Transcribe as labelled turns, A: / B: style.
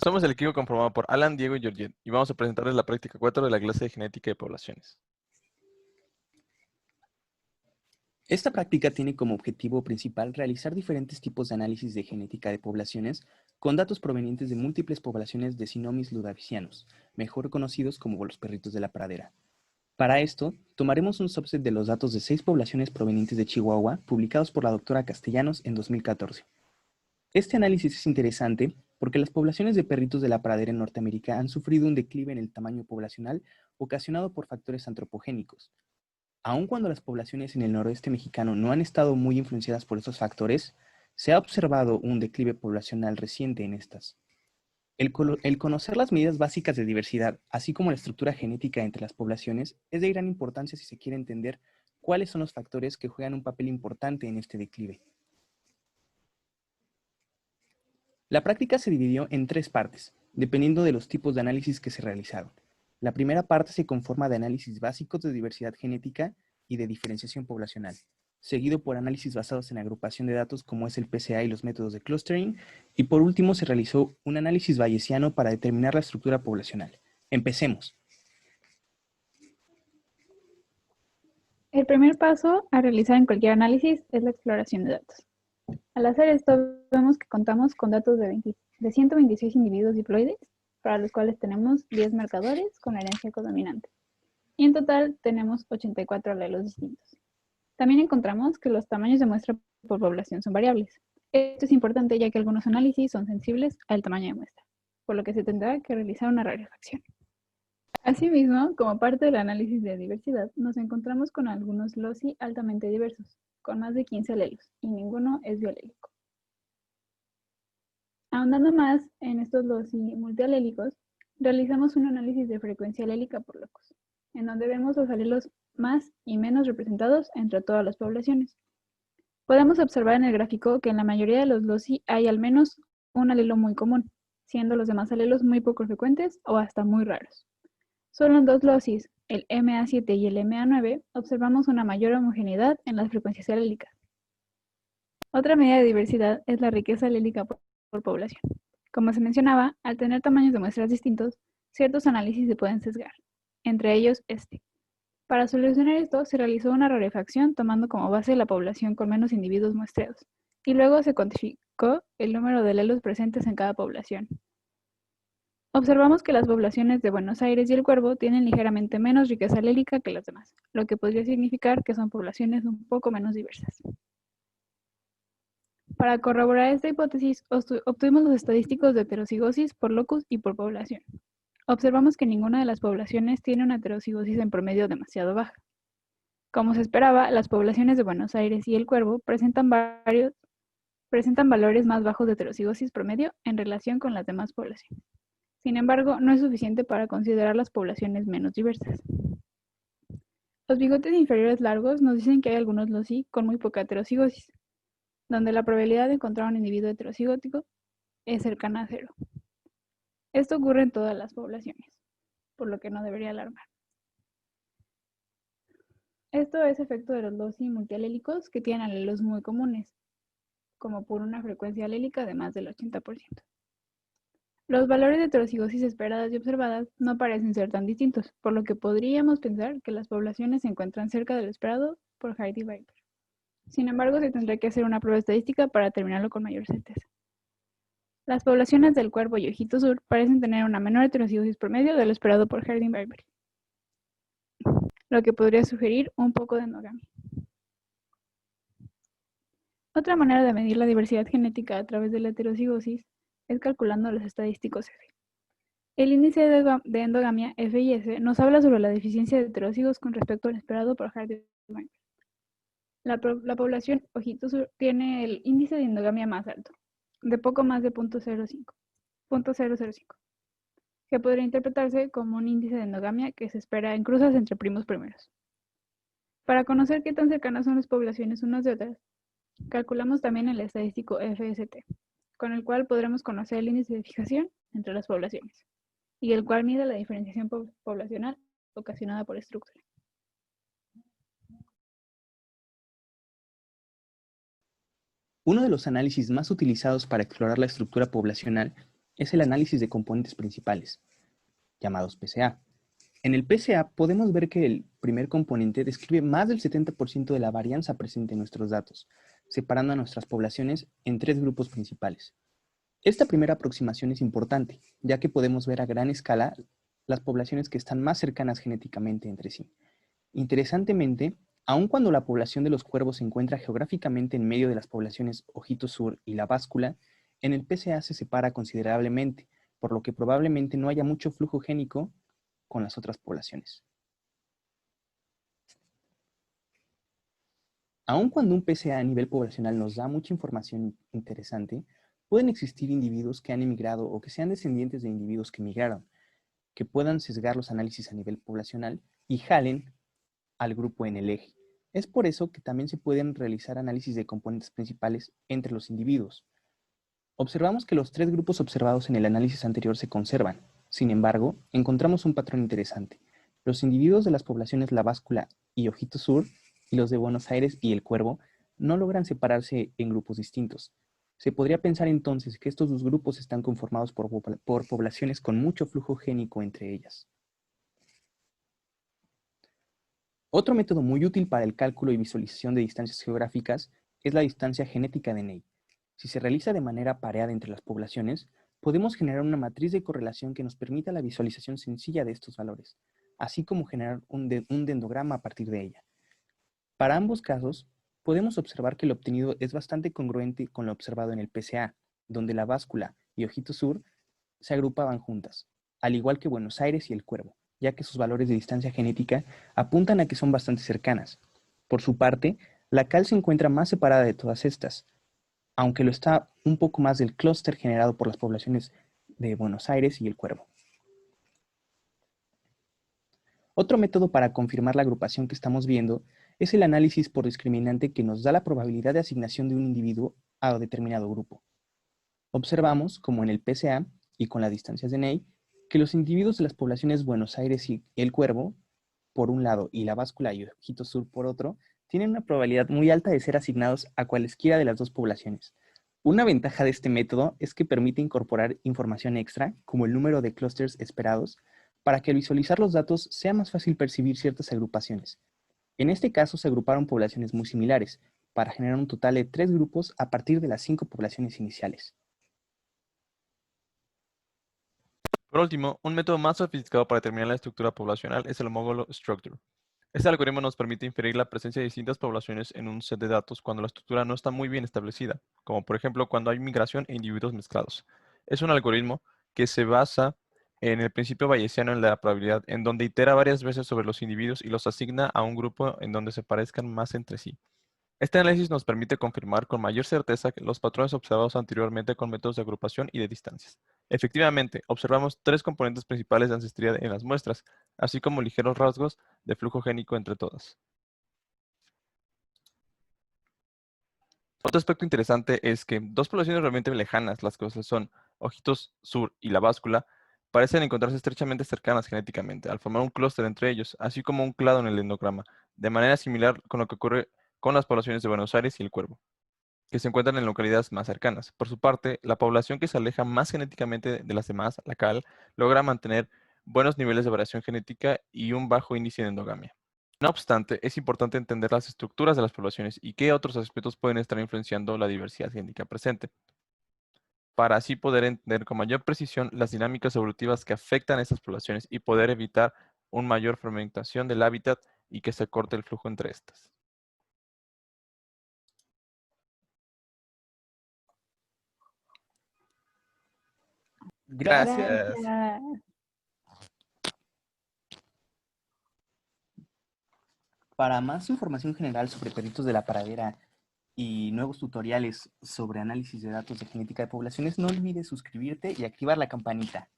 A: Somos el equipo conformado por Alan, Diego y Georgette, y vamos a presentarles la práctica 4 de la clase de genética de poblaciones.
B: Esta práctica tiene como objetivo principal realizar diferentes tipos de análisis de genética de poblaciones con datos provenientes de múltiples poblaciones de Cynomys ludavicianus, mejor conocidos como los perritos de la pradera. Para esto, tomaremos un subset de los datos de 6 poblaciones provenientes de Chihuahua, publicados por la doctora Castellanos en 2014. Este análisis es interesante porque las poblaciones de perritos de la pradera en Norteamérica han sufrido un declive en el tamaño poblacional ocasionado por factores antropogénicos. Aun cuando las poblaciones en el noroeste mexicano no han estado muy influenciadas por estos factores, se ha observado un declive poblacional reciente en estas. El conocer las medidas básicas de diversidad, así como la estructura genética entre las poblaciones, es de gran importancia si se quiere entender cuáles son los factores que juegan un papel importante en este declive. La práctica se dividió en 3 partes, dependiendo de los tipos de análisis que se realizaron. La primera parte se conforma de análisis básicos de diversidad genética y de diferenciación poblacional, seguido por análisis basados en agrupación de datos como es el PCA y los métodos de clustering, y por último se realizó un análisis bayesiano para determinar la estructura poblacional. Empecemos.
C: El primer paso a realizar en cualquier análisis es la exploración de datos. Al hacer esto, vemos que contamos con datos de 126 individuos diploides, para los cuales tenemos 10 marcadores con herencia codominante. Y en total tenemos 84 alelos distintos. También encontramos que los tamaños de muestra por población son variables. Esto es importante ya que algunos análisis son sensibles al tamaño de muestra, por lo que se tendrá que realizar una rarefacción. Asimismo, como parte del análisis de diversidad, nos encontramos con algunos loci altamente diversos, con más de 15 alelos, y ninguno es bioalélico. Ahondando más en estos loci multialélicos, realizamos un análisis de frecuencia alélica por locus, en donde vemos los alelos más y menos representados entre todas las poblaciones. Podemos observar en el gráfico que en la mayoría de los loci hay al menos un alelo muy común, siendo los demás alelos muy poco frecuentes o hasta muy raros. Solo en 2 locis, el MA7 y el MA9, observamos una mayor homogeneidad en las frecuencias alélicas. Otra medida de diversidad es la riqueza alélica por población. Como se mencionaba, al tener tamaños de muestras distintos, ciertos análisis se pueden sesgar, entre ellos este. Para solucionar esto, se realizó una rarefacción tomando como base la población con menos individuos muestreados, y luego se cuantificó el número de alelos presentes en cada población. Observamos que las poblaciones de Buenos Aires y El Cuervo tienen ligeramente menos riqueza alélica que las demás, lo que podría significar que son poblaciones un poco menos diversas. Para corroborar esta hipótesis, obtuvimos los estadísticos de heterocigosis por locus y por población. Observamos que ninguna de las poblaciones tiene una heterocigosis en promedio demasiado baja. Como se esperaba, las poblaciones de Buenos Aires y El Cuervo presentan valores más bajos de heterocigosis promedio en relación con las demás poblaciones. Sin embargo, no es suficiente para considerar las poblaciones menos diversas. Los bigotes inferiores largos nos dicen que hay algunos loci con muy poca heterocigosis, donde la probabilidad de encontrar un individuo heterocigótico es cercana a 0. Esto ocurre en todas las poblaciones, por lo que no debería alarmar. Esto es efecto de los loci multialélicos que tienen alelos muy comunes, como por una frecuencia alélica de más del 80%. Los valores de heterocigosis esperadas y observadas no parecen ser tan distintos, por lo que podríamos pensar que las poblaciones se encuentran cerca de lo esperado por Hardy-Viper. Sin embargo, se tendrá que hacer una prueba estadística para determinarlo con mayor certeza. Las poblaciones del Cuervo y Ojito Sur parecen tener una menor heterocigosis promedio de lo esperado por Hardy-Viper, lo que podría sugerir un poco de endogamia. Otra manera de medir la diversidad genética a través de la heterocigosis es calculando los estadísticos F. El índice de endogamia FIS nos habla sobre la deficiencia de heterocigos con respecto al esperado por Hardy-Viper. La población Ojito Sur tiene el índice de endogamia más alto, de poco más de 0.005, que podría interpretarse como un índice de endogamia que se espera en cruzas entre primos primeros. Para conocer qué tan cercanas son las poblaciones unas de otras, calculamos también el estadístico FST, con el cual podremos conocer el índice de fijación entre las poblaciones, y el cual mide la diferenciación poblacional ocasionada por estructura.
B: Uno de los análisis más utilizados para explorar la estructura poblacional es el análisis de componentes principales, llamados PCA. En el PCA podemos ver que el primer componente describe más del 70% de la varianza presente en nuestros datos, separando a nuestras poblaciones en 3 grupos principales. Esta primera aproximación es importante, ya que podemos ver a gran escala las poblaciones que están más cercanas genéticamente entre sí. Interesantemente, aun cuando la población de los cuervos se encuentra geográficamente en medio de las poblaciones Ojito Sur y La Báscula, en el PCA se separa considerablemente, por lo que probablemente no haya mucho flujo génico con las otras poblaciones. Aun cuando un PCA a nivel poblacional nos da mucha información interesante, pueden existir individuos que han emigrado o que sean descendientes de individuos que emigraron, que puedan sesgar los análisis a nivel poblacional y jalen al grupo en el eje. Es por eso que también se pueden realizar análisis de componentes principales entre los individuos. Observamos que los 3 grupos observados en el análisis anterior se conservan. Sin embargo, encontramos un patrón interesante. Los individuos de las poblaciones La Báscula y Ojito Sur y los de Buenos Aires y El Cuervo no logran separarse en grupos distintos. Se podría pensar entonces que estos 2 grupos están conformados por poblaciones con mucho flujo génico entre ellas. Otro método muy útil para el cálculo y visualización de distancias geográficas es la distancia genética de Ney. Si se realiza de manera pareada entre las poblaciones, podemos generar una matriz de correlación que nos permita la visualización sencilla de estos valores, así como generar un dendrograma a partir de ella. Para ambos casos, podemos observar que lo obtenido es bastante congruente con lo observado en el PCA, donde La Báscula y Ojito Sur se agrupaban juntas, al igual que Buenos Aires y El Cuervo, ya que sus valores de distancia genética apuntan a que son bastante cercanas. Por su parte, la cal se encuentra más separada de todas estas, aunque lo está un poco más del clúster generado por las poblaciones de Buenos Aires y El Cuervo. Otro método para confirmar la agrupación que estamos viendo es el análisis por discriminante que nos da la probabilidad de asignación de un individuo a determinado grupo. Observamos, como en el PCA y con las distancias de Ney, que los individuos de las poblaciones Buenos Aires y El Cuervo, por un lado, y La Báscula y Ojito Sur por otro, tienen una probabilidad muy alta de ser asignados a cualesquiera de las 2 poblaciones. Una ventaja de este método es que permite incorporar información extra, como el número de clústeres esperados, para que al visualizar los datos sea más fácil percibir ciertas agrupaciones. En este caso se agruparon poblaciones muy similares, para generar un total de 3 grupos a partir de las 5 poblaciones iniciales.
A: Por último, un método más sofisticado para determinar la estructura poblacional es el homólogo structure. Este algoritmo nos permite inferir la presencia de distintas poblaciones en un set de datos cuando la estructura no está muy bien establecida, como por ejemplo cuando hay migración e individuos mezclados. Es un algoritmo que se basa en el principio bayesiano en la probabilidad, en donde itera varias veces sobre los individuos y los asigna a un grupo en donde se parezcan más entre sí. Este análisis nos permite confirmar con mayor certeza los patrones observados anteriormente con métodos de agrupación y de distancias. Efectivamente, observamos 3 componentes principales de ancestría en las muestras, así como ligeros rasgos de flujo génico entre todas. Otro aspecto interesante es que 2 poblaciones realmente lejanas, las que son Ojitos Sur y La Báscula, parecen encontrarse estrechamente cercanas genéticamente, al formar un clúster entre ellos, así como un clado en el endograma, de manera similar con lo que ocurre con las poblaciones de Buenos Aires y El Cuervo, que se encuentran en localidades más cercanas. Por su parte, la población que se aleja más genéticamente de las demás, la cal, logra mantener buenos niveles de variación genética y un bajo índice de endogamia. No obstante, es importante entender las estructuras de las poblaciones y qué otros aspectos pueden estar influenciando la diversidad genética presente, para así poder entender con mayor precisión las dinámicas evolutivas que afectan a estas poblaciones y poder evitar una mayor fragmentación del hábitat y que se corte el flujo entre estas.
B: Gracias.
C: Gracias.
B: Para más información general sobre perritos de la pradera y nuevos tutoriales sobre análisis de datos de genética de poblaciones, no olvides suscribirte y activar la campanita.